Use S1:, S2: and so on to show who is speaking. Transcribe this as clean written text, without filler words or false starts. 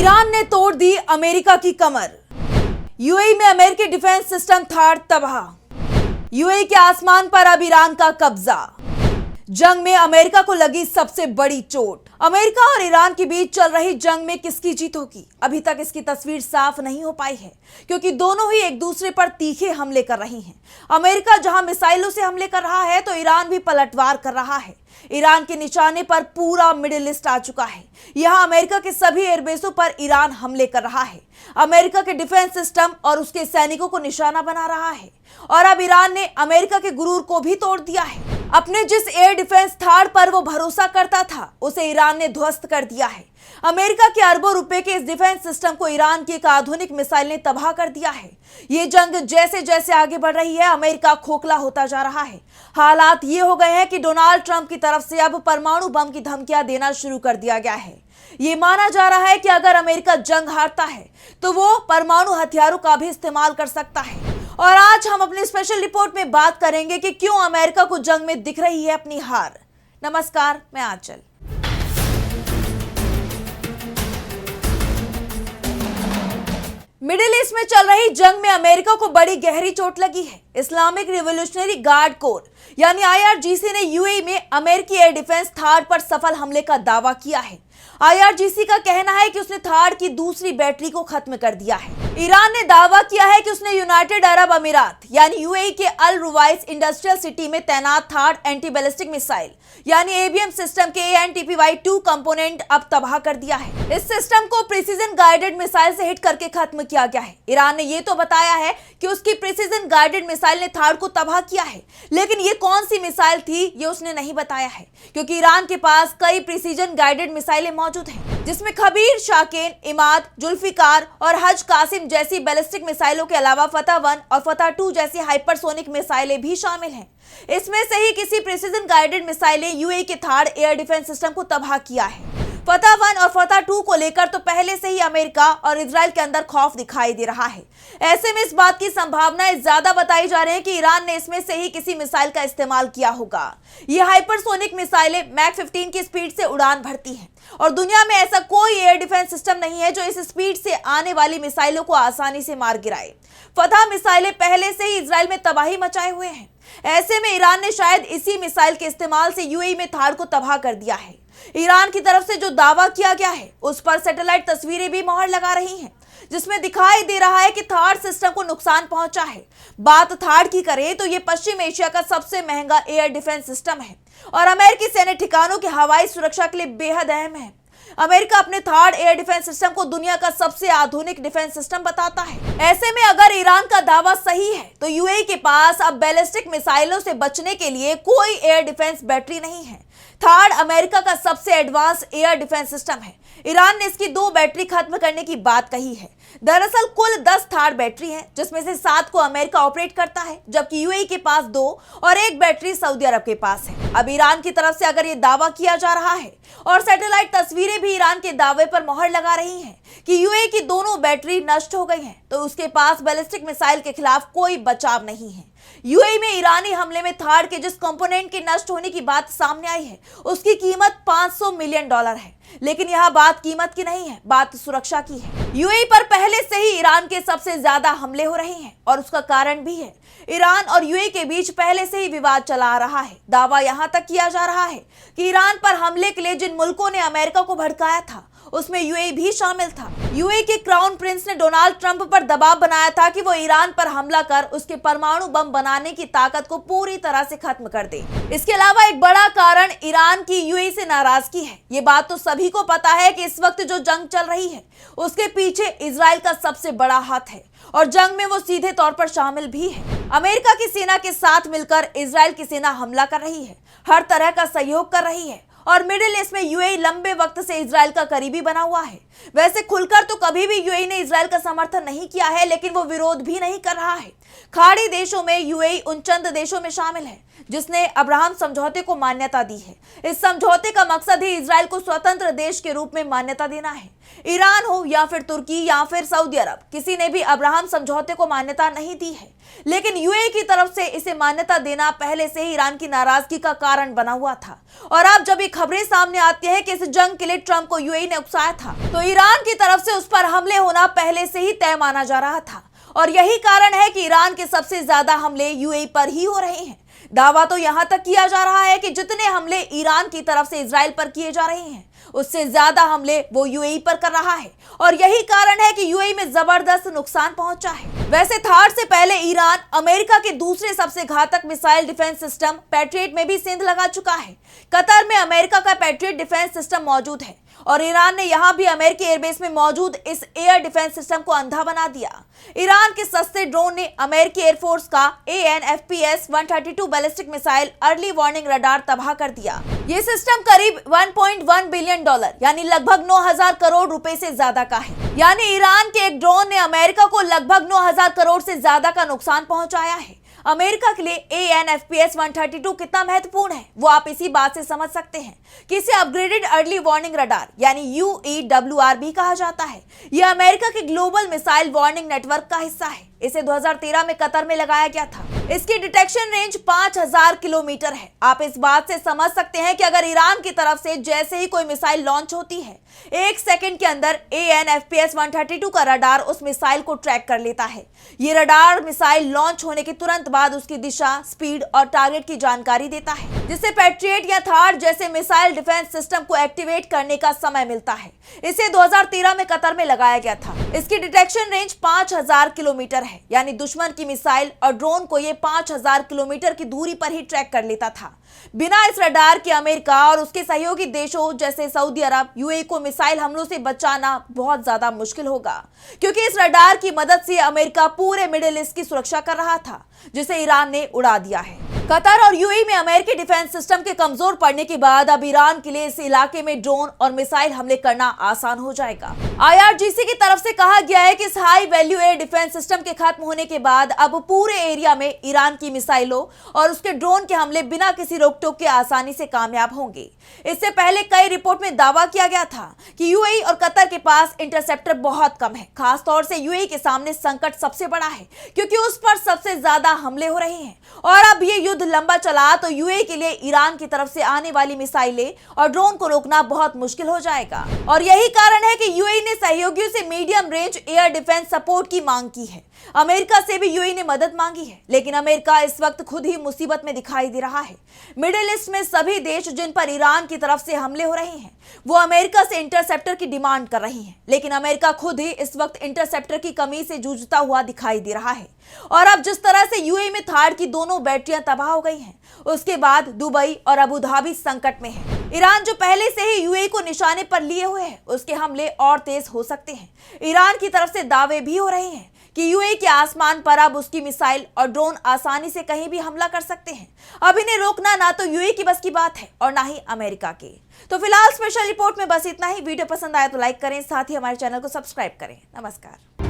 S1: Iran ने तोड़ दी America की कमर। यूएई में अमेरिकी डिफेंस सिस्टम थाड़ तबाह। यूएई के आसमान पर अब ईरान का कब्जा। जंग में अमेरिका को लगी सबसे बड़ी चोट। अमेरिका और ईरान के बीच चल रही जंग में किसकी जीत होगी, अभी तक इसकी तस्वीर साफ नहीं हो पाई है, क्योंकि दोनों ही एक दूसरे पर तीखे हमले कर रही हैं। अमेरिका जहां मिसाइलों से हमले कर रहा है, तो ईरान भी पलटवार कर रहा है। ईरान के निशाने पर पूरा मिडिल ईस्ट आ चुका है। यहां अमेरिका के सभी एयरबेसों पर ईरान हमले कर रहा है। अमेरिका के डिफेंस सिस्टम और उसके सैनिकों को निशाना बना रहा है। और अब ईरान ने अमेरिका के गुरूर को भी तोड़ दिया है। अपने जिस एयर डिफेंस थाड़ पर वो भरोसा करता था, उसे ईरान ने ध्वस्त कर दिया है। अमेरिका के अरबों रुपए के इस डिफेंस सिस्टम को ईरान की एक आधुनिक मिसाइल ने तबाह कर दिया है। ये जंग जैसे जैसे आगे बढ़ रही है, अमेरिका खोखला होता जा रहा है। हालात ये हो गए हैं कि डोनाल्ड ट्रंप की तरफ से अब परमाणु बम की धमकियां देना शुरू कर दिया गया है। ये माना जा रहा है कि अगर अमेरिका जंग हारता है, तो वो परमाणु हथियारों का भी इस्तेमाल कर सकता है। और आज हम अपनी स्पेशल रिपोर्ट में बात करेंगे कि क्यों अमेरिका को जंग में दिख रही है अपनी हार। नमस्कार, मैं आंचल। मिडिल ईस्ट में चल रही जंग में अमेरिका को बड़ी गहरी चोट लगी है। इस्लामिक रिवॉल्यूशनरी गार्ड कोर यानी IRGC ने यूएई में अमेरिकी एयर डिफेंस थाड़ पर सफल हमले का दावा किया है। IRGC का कहना है कि उसने थाड़ की दूसरी बैटरी को खत्म कर दिया है। ईरान ने दावा किया है कि उसने यूनाइटेड अरब अमीरात यानी यूएई के अल रुवाइस इंडस्ट्रियल सिटी में तैनात थाड़ एंटी बैलिस्टिक मिसाइल यानी ABM सिस्टम के ANTPY-2 कंपोनेंट अब तबाह कर दिया है। इस सिस्टम को प्रिसीजन गाइडेड मिसाइल से हिट करके खत्म किया गया है। ईरान ने यह तो बताया है कि उसकी प्रिसीजन गाइडेड मिसाइल ने थाड़ को तबाह किया है, लेकिन ये कौन सी मिसाइल थी ये उसने नहीं बताया है, क्योंकि ईरान के पास कई प्रिसीजन गाइडेड मिसाइलें मौजूद हैं, जिसमें खबीर, शाकेन, इमाद, जुल्फिकार और हज कासिम जैसी बैलिस्टिक मिसाइलों के अलावा फतह 1 और फतह 2 जैसी हाइपरसोनिक मिसाइलें भी शामिल हैं। इसमें से ही किसी प्रिसीजन गाइडेड मिसाइलें यूएई के थाड़ एयर डिफेंस सिस्टम को तबाह किया है। फतह 1 और फतह 2 को लेकर तो पहले से ही अमेरिका और इजराइल के अंदर खौफ दिखाई दे रहा है। ऐसे में इस बात की संभावनाएं ज्यादा बताई जा रही है कि ईरान ने इसमें से ही किसी मिसाइल का इस्तेमाल किया होगा। ये हाइपरसोनिक मिसाइलें मैक 15 की स्पीड से उड़ान भरती हैं और दुनिया में ऐसा कोई एयर डिफेंस सिस्टम नहीं है जो इस स्पीड से आने वाली मिसाइलों को आसानी से मार गिराए। फतह मिसाइलें पहले से ही इजराइल में तबाही मचाए हुए हैं। ऐसे में ईरान ने शायद इसी मिसाइल के इस्तेमाल से यूएई में थाड़ को तबाह कर दिया है। ईरान की तरफ से जो दावा किया गया है, उस पर सैटेलाइट तस्वीरें भी मोहर लगा रही हैं, जिसमें दिखाई दे रहा है कि थाड़ सिस्टम को नुकसान पहुंचा है। बात थाड़ की करें तो ये पश्चिम एशिया का सबसे महंगा एयर डिफेंस सिस्टम है और अमेरिकी सैन्य ठिकानों की हवाई सुरक्षा के लिए बेहद अहम है। अमेरिका अपने थाड़ एयर डिफेंस सिस्टम को दुनिया का सबसे आधुनिक डिफेंस सिस्टम बताता है। ऐसे में अगर ईरान का दावा सही है, तो यूएई के पास अब बैलिस्टिक मिसाइलों से बचने के लिए कोई एयर डिफेंस बैटरी नहीं है। थाड़ अमेरिका का सबसे एडवांस एयर डिफेंस सिस्टम है। ईरान ने इसकी 2 बैटरी खत्म करने की बात कही है। दरअसल कुल 10 थाड़ बैटरी हैं, जिसमें से 7 को अमेरिका ऑपरेट करता है, जबकि यूएई के पास 2 और 1 बैटरी सऊदी अरब के पास है। अब ईरान की तरफ से अगर ये दावा किया जा रहा है और सैटेलाइट तस्वीरें भी ईरान के दावे पर मोहर लगा रही हैं कि यूएई की दोनों बैटरी नष्ट हो गई हैं, तो उसके पास बैलिस्टिक मिसाइल के खिलाफ कोई बचाव नहीं है। यूएई में ईरानी हमले में थाड़ के जिस कंपोनेंट के नष्ट होने की बात सामने आई है, उसकी कीमत $500 मिलियन है। लेकिन यह बात कीमत की नहीं है, बात सुरक्षा की है। यूएई पर पहले से ही ईरान के सबसे ज्यादा हमले हो रहे हैं और उसका कारण भी है। ईरान और यूएई के बीच पहले से ही विवाद चला आ रहा है। दावा यहां तक किया जा रहा है कि ईरान पर हमले के लिए जिन मुल्कों ने अमेरिका को भड़काया था, उसमें यूएई भी शामिल था। यूएई के क्राउन प्रिंस ने डोनाल्ड ट्रंप पर दबाव बनाया था कि वो ईरान पर हमला कर उसके परमाणु बम बनाने की ताकत को पूरी तरह से खत्म कर दे। इसके अलावा एक बड़ा कारण ईरान की यूएई से नाराजगी है। ये बात तो सभी को पता है कि इस वक्त जो जंग चल रही है, उसके पीछे इजराइल का सबसे बड़ा हाथ है और जंग में वो सीधे तौर पर शामिल भी है। अमेरिका की सेना के साथ मिलकर इजराइल की सेना हमला कर रही है, हर तरह का सहयोग कर रही है और मिडिल ईस्ट में यूएई लंबे वक्त से इजराइल का करीबी बना हुआ है। वैसे खुलकर तो कभी भी यूएई ने इजराइल का समर्थन नहीं किया है, लेकिन वो विरोध भी नहीं कर रहा है। खाड़ी देशों में यूएई उन चंद देशों में शामिल है जिसने अब्राहम समझौते को मान्यता दी है। इस समझौते का मकसद ही इजराइल को स्वतंत्र देश के रूप में मान्यता देना है। ईरान हो या फिर तुर्की या फिर सऊदी अरब, किसी ने भी अब्राहम समझौते को मान्यता नहीं दी है, लेकिन यूएई की तरफ से इसे मान्यता देना पहले से ही ईरान की नाराजगी का कारण बना हुआ था। और अब जब ये खबरें सामने आती हैं कि इस जंग के लिए ट्रंप को यूएई ने उकसाया था, तो ईरान की तरफ से उस पर हमले होना पहले से ही तय माना जा रहा था। और यही कारण है कि ईरान के सबसे ज्यादा हमले यूएई पर ही हो रहे हैं। दावा तो यहां तक किया जा रहा है कि जितने हमले ईरान की तरफ से इजराइल पर किए जा रहे हैं, उससे ज्यादा हमले वो यूएई पर कर रहा है। और यही कारण है कि यूएई में जबरदस्त नुकसान पहुंचा है। वैसे थार से पहले ईरान अमेरिका के दूसरे सबसे घातक मिसाइल डिफेंस सिस्टम पैट्रियट में भी सेंध लगा चुका है। कतर में अमेरिका का पैट्रियट डिफेंस सिस्टम मौजूद है और ईरान ने यहां भी अमेरिकी एयरबेस में मौजूद इस एयर डिफेंस सिस्टम को अंधा बना दिया। ईरान के सस्ते ड्रोन ने अमेरिकी एयरफोर्स का AN/FPS-132 ballistic missile early warning radar तबाह कर दिया। ये सिस्टम करीब $1.1 बिलियन यानी लगभग 9,000 करोड़ रुपए से ज्यादा का है। यानी ईरान के एक ड्रोन ने अमेरिका को लगभग 9,000 करोड़ से ज्यादा का नुकसान पहुंचाया है। अमेरिका के लिए AN/FPS-132 कितना महत्वपूर्ण है वो आप इसी बात से समझ सकते हैं कि इसे अपग्रेडेड अर्ली वार्निंग रडार यानी UEWR भी कहा जाता है। यह अमेरिका के ग्लोबल मिसाइल वार्निंग नेटवर्क का हिस्सा है। इसे 2013 में कतर में लगाया गया था। इसकी डिटेक्शन रेंज 5,000 किलोमीटर है। आप इस बात से समझ सकते हैं कि अगर ईरान की तरफ से जैसे ही कोई मिसाइल लॉन्च होती है, 1 सेकंड के अंदर AN/FPS-132 का रडार उस मिसाइल को ट्रैक कर लेता है। ये रडार मिसाइल लॉन्च होने के तुरंत बाद उसकी दिशा, स्पीड और टारगेट की जानकारी देता है, जिससे पैट्रियट या थार जैसे मिसाइल डिफेंस सिस्टम को एक्टिवेट करने का समय मिलता है। इसे 2013 में कतर में लगाया गया था। इसकी डिटेक्शन रेंज 5,000 किलोमीटर है, यानी दुश्मन की मिसाइल और ड्रोन को ये 5,000 किलोमीटर की दूरी पर ही ट्रैक कर लेता था। बिना इस रडार के अमेरिका और उसके सहयोगी देशों जैसे सऊदी अरब, यूएई को मिसाइल हमलों से बचाना बहुत ज्यादा मुश्किल होगा, क्योंकि इस रडार की मदद से अमेरिका पूरे मिडिल ईस्ट की सुरक्षा कर रहा था, जिसे ईरान ने उड़ा दिया है। कतर और यूएई में अमेरिकी डिफेंस सिस्टम के कमजोर पड़ने के बाद अब ईरान के लिए इस इलाके में ड्रोन और मिसाइल हमले करना आसान हो जाएगा। IRGC की तरफ से कहा गया है कि इस high value air defence system के खत्म होने के बाद अब पूरे एरिया में ईरान की मिसाइलों और उसके ड्रोन के हमले बिना किसी रोक टोक के आसानी से कामयाब होंगे। इससे पहले कई रिपोर्ट में दावा किया गया था कि यूएई और कतर के पास इंटरसेप्टर बहुत कम है। खासतौर से यूएई के सामने संकट सबसे बड़ा है, क्योंकि उस पर सबसे ज्यादा हमले हो रहे हैं। और अब ये युद्ध लंबा चला तो यूएई के लिए ईरान की तरफ से आने वाली मिसाइलें और ड्रोन को रोकना बहुत मुश्किल हो जाएगा। और यही कारण है कि यूएई ने सहयोगियों से medium range air defence support की मांग की है। अमेरिका से भी यूएई ने मदद मांगी है, लेकिन अमेरिका इस वक्त खुद ही मुसीबत में दिखाई दे रहा है। मिडिल ईस्ट में सभी देश जिन पर ईरान की तरफ से हमले हो रहे हैं, वो अमेरिका से इंटरसेप्टर की डिमांड कर रही हैं, लेकिन अमेरिका खुद ही इस वक्त इंटरसेप्टर की कमी से जूझता हुआ दिखाई दे रहा है। और अब जिस तरह से यूएई में थार की दोनों बैटरियां तबाह हो गई हैं, उसके बाद दुबई और अबू धाबी संकट में है। ईरान जो पहले से ही यूएई को निशाने पर लिए हुए है, उसके हमले और तेज हो सकते हैं। ईरान की तरफ से दावे भी हो रहे हैं कि यूएई के आसमान पर अब उसकी मिसाइल और ड्रोन आसानी से कहीं भी हमला कर सकते हैं। अब इन्हें रोकना ना तो यूएई की बस की बात है और ना ही अमेरिका की। तो फिलहाल स्पेशल रिपोर्ट में बस इतना ही। वीडियो पसंद आया तो लाइक करें, साथ ही हमारे चैनल को सब्सक्राइब करें। नमस्कार।